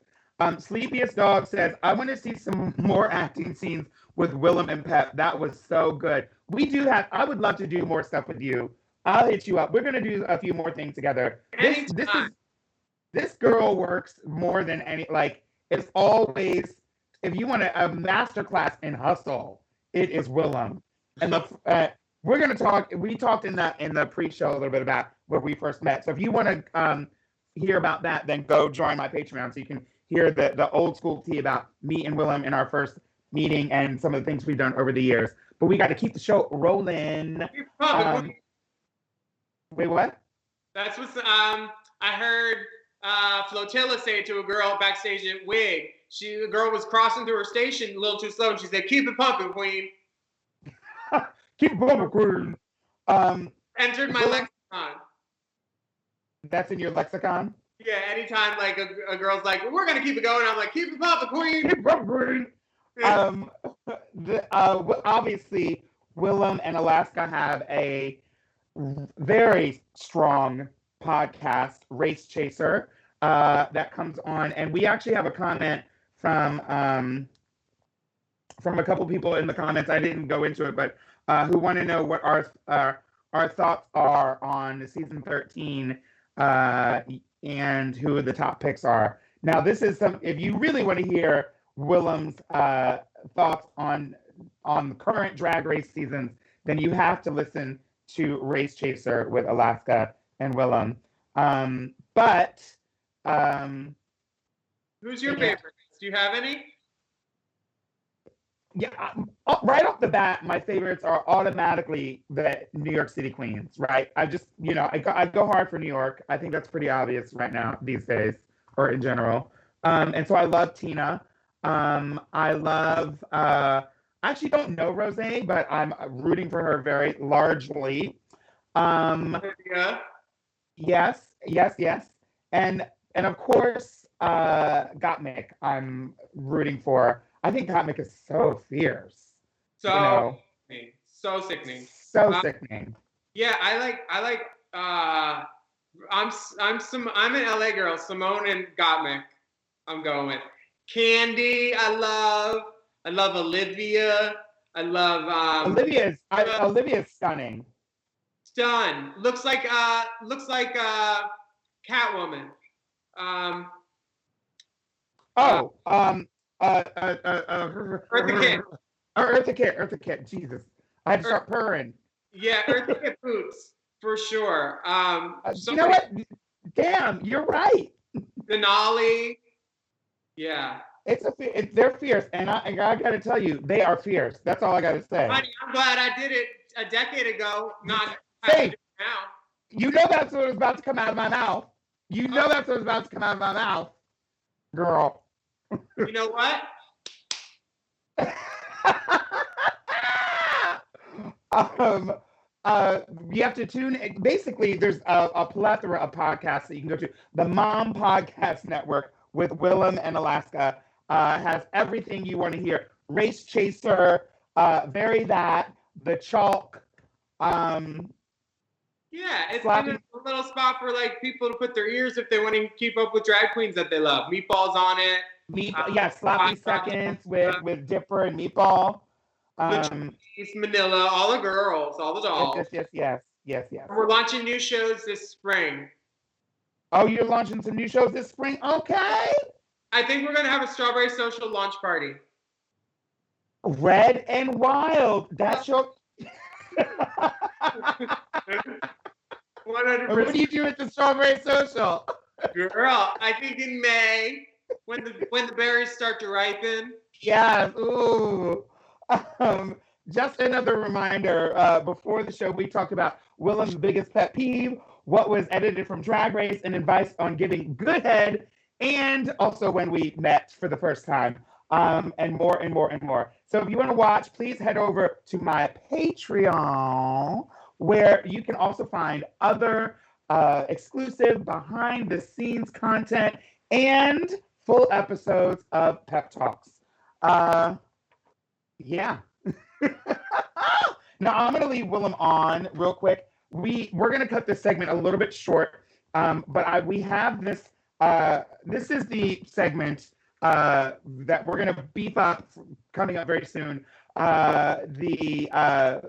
Sleepiest Dog says, I want to see some more acting scenes with Willam and Pepp. That was so good. I would love to do more stuff with you. I'll hit you up. We're going to do a few more things together. This girl works more than any, like, it's always, if you want a masterclass in hustle, it is Willam. And we're going to talk, we talked in the pre-show a little bit about where we first met. So if you want to hear about that, then go join my Patreon so you can hear the old school tea about me and Willam in our first meeting and some of the things we've done over the years. But we got to keep the show rolling. Wait, what? That's what's I heard Flotilla say it to a girl backstage at Wig. The girl was crossing through her station a little too slow, and she said, "Keep it pumping, Queen." Keep it pumping, Queen. Entered my lexicon. That's in your lexicon? Yeah, anytime like a girl's like, "We're gonna keep it going," I'm like, "Keep it pumping, Queen." Keep it pumping, Queen. Obviously, Willam and Alaska have a very strong podcast, Race Chaser, that comes on, and we actually have a comment from a couple people in the comments. I didn't go into it, but who want to know what our thoughts are on season 13 and who the top picks are. Now, this is if you really want to hear Willam's thoughts on the current Drag Race seasons, then you have to listen to Race Chaser with Alaska and Willam. Who's your favorite? Do you have any? Yeah, right off the bat, my favorites are automatically the New York City queens, right? I just, I go hard for New York. I think that's pretty obvious right now these days, or in general. And so I love Tina. I love, I actually don't know Rosé, but I'm rooting for her very largely. Yeah. Yes. And of course, Gottmik, I'm rooting for. I think Gottmik is so fierce. So sickening. Sickening. Yeah, I'm an LA girl, Simone and Gottmik. I'm going with Candy. I love Olivia. I love Olivia's stunning. Done. Looks like Catwoman. Eartha Kitt. Jesus, I had to start purring. Yeah, Eartha Kitt boots for sure. You know what? Damn, you're right. Denali. Yeah. They're fierce, and I gotta tell you, they are fierce. That's all I gotta say. Honey, I'm glad I did it a decade ago. Not hey, now. You know that's what was about to come out of my mouth. You know that's what was about to come out of my mouth, girl. You know what? You have to tune in. Basically, there's a plethora of podcasts that you can go to. The Mom Podcast Network with Willam and Alaska has everything you want to hear. Race Chaser, Very That, The Chalk. Yeah, it's been a little spot for like people to put their ears if they want to keep up with drag queens that they love. Meatball's on it. Sloppy Seconds with Dipper and Meatball. Manila, all the girls, all the dolls. Yes. We're launching new shows this spring. Oh, you're launching some new shows this spring? Okay. I think we're gonna have a Strawberry Social launch party. Red and Wild. That's your 100%. What do you do at the Strawberry Social? Girl, I think in May when the berries start to ripen. Yes. Ooh. Just another reminder. Before the show, we talked about Willam's biggest pet peeve, what was edited from Drag Race, and advice on giving good head, and also when we met for the first time. And more and more and more. So if you want to watch, please head over to my Patreon, where you can also find other exclusive behind-the-scenes content and full episodes of Pepp Talks. Yeah. Now I'm gonna leave Willam on real quick. We're gonna cut this segment a little bit short, but we have this. This is the segment that we're gonna beef up coming up very soon. The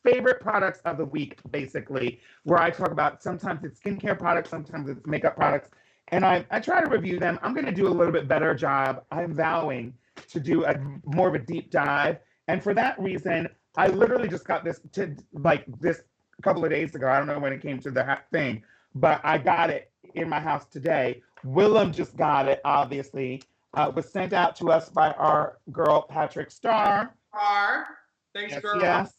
favorite products of the week, basically, where I talk about sometimes it's skincare products, sometimes it's makeup products, and I try to review them. I'm gonna do a little bit better job. I'm vowing to do more of a deep dive. And for that reason, I literally just got this this a couple of days ago. I don't know when it came to the thing, but I got it in my house today. Willam just got it, obviously. Was sent out to us by our girl, Patrick Starr. Thanks, yes, girl. Yes.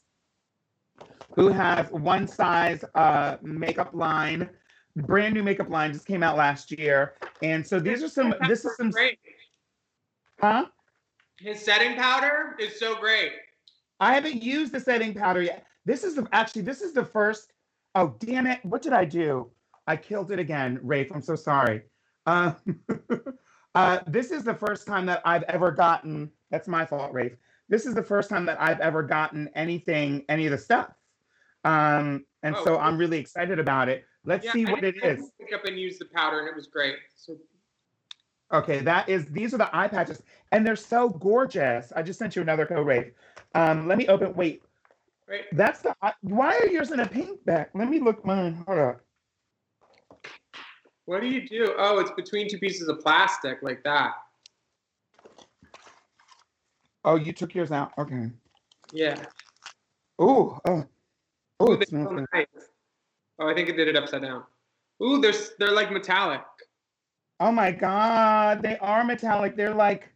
Who has one size makeup line. Brand new makeup line just came out last year. And so this is some great. Huh? His setting powder is so great. I haven't used the setting powder yet. This is the first. Oh, damn it. What did I do? I killed it again, Rafe. I'm so sorry. This is the first time that I've ever gotten, that's my fault, Rafe. This is the first time that I've ever gotten any of the stuff. So I'm really excited about it. Let's see what it is. Pick up and use the powder and it was great. So okay, these are the eye patches and they're so gorgeous. I just sent you another code, Rafe. Let me open, wait. That's why are yours in a pink back? Let me look mine, hold up. What do you do? Oh, it's between two pieces of plastic like that. Oh, you took yours out? Okay. Yeah. Oh, it smells nice. Oh, I think it did it upside down. Ooh, they're like metallic. Oh my God, they are metallic. They're like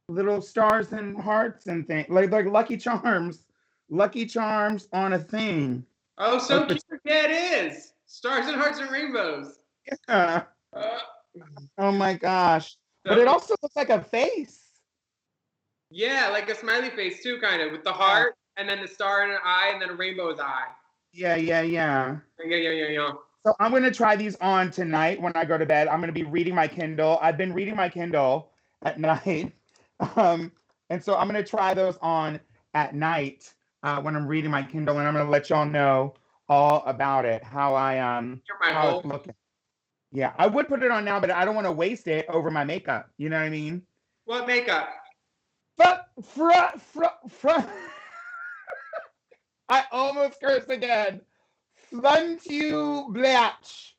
little stars and hearts and things, like Lucky Charms. Lucky Charms on a thing. Oh, so cute. Yeah, it is. Stars and hearts and rainbows. Yeah. Oh my gosh. But it also looks like a face. Yeah, like a smiley face too, kind of, with the heart and then the star in an eye and then a rainbow's eye. Yeah. Yeah. So I'm going to try these on tonight when I go to bed. I'm going to be reading my Kindle. I've been reading my Kindle at night. And so I'm going to try those on at night when I'm reading my Kindle, and I'm going to let y'all know all about it, how it's looking. Yeah, I would put it on now, but I don't want to waste it over my makeup. You know what I mean? What makeup? I almost cursed again. Sluntu Blatch.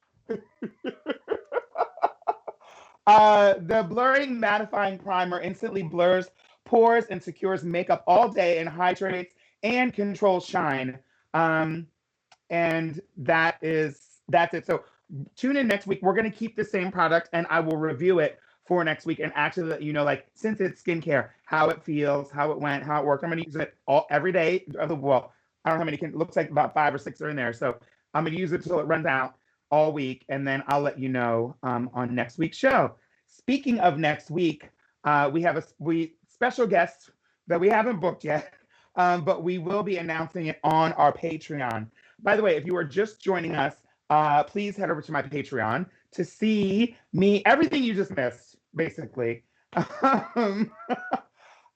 The blurring mattifying primer instantly blurs pores and secures makeup all day and hydrates and controls shine. And that's it. So tune in next week. We're gonna keep the same product and I will review it for next week and actually let you know, like, since it's skincare, how it feels, how it went, how it worked. I'm gonna use it every day. Well, I don't know how many. It looks like about 5 or 6 are in there. So I'm gonna use it till it runs out all week, and then I'll let you know on next week's show. Speaking of next week, we have a special guest that we haven't booked yet, but we will be announcing it on our Patreon. By the way, if you are just joining us, please head over to my Patreon to see me, everything you just missed, basically.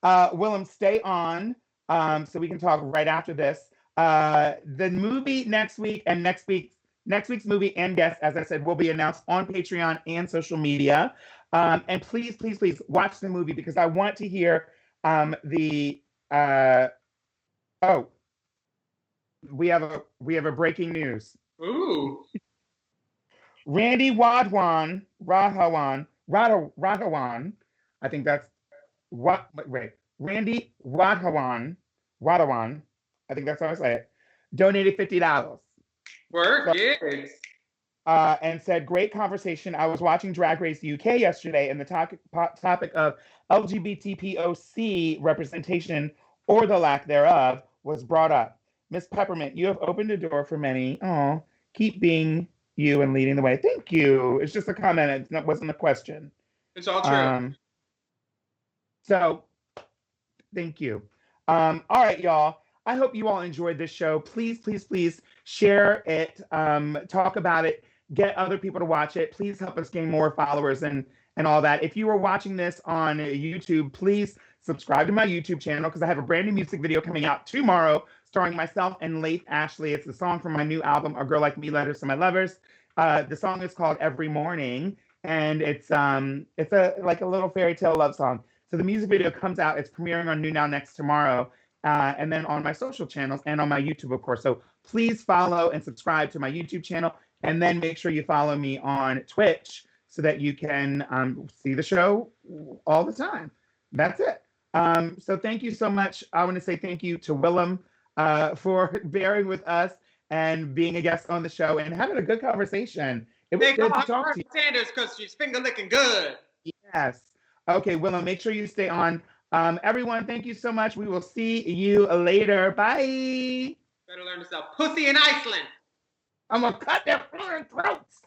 Willam, stay on so we can talk right after this. The movie next week and next week's movie and guest, as I said, will be announced on Patreon and social media. And please, please, please watch the movie because I want to hear we have a breaking news. Ooh. Randy Rahawan, I think that's what. Wait, Randy Rahawan, I think that's how I say it. Donated $50. Work, yes. And said, great conversation. I was watching Drag Race UK yesterday, and the topic of LGBTPOC representation or the lack thereof was brought up. Miss Peppermint, you have opened a door for many. Oh, keep being you and leading the way. Thank you. It's just a comment. It wasn't a question. It's all true. So, thank you. All right, y'all. I hope you all enjoyed this show. Please, please, please share it. Talk about it. Get other people to watch it. Please help us gain more followers and all that. If you are watching this on YouTube, please subscribe to my YouTube channel because I have a brand new music video coming out tomorrow starring myself and Laith Ashley. It's the song from my new album, A Girl Like Me, Letters to My Lovers. The song is called Every Morning, and it's a little fairy tale love song. So the music video comes out. It's premiering on New Now Next tomorrow, and then on my social channels and on my YouTube, of course. So please follow and subscribe to my YouTube channel, and then make sure you follow me on Twitch so that you can see the show all the time. That's it. So thank you so much. I want to say thank you to Willam for bearing with us and being a guest on the show and having a good conversation. It was good to talk to you. Sanders, because she's finger licking good. Yes. Okay, Willam, make sure you stay on. Everyone, thank you so much. We will see you later. Bye. Better learn to sell pussy in Iceland. I'm going to cut their throats.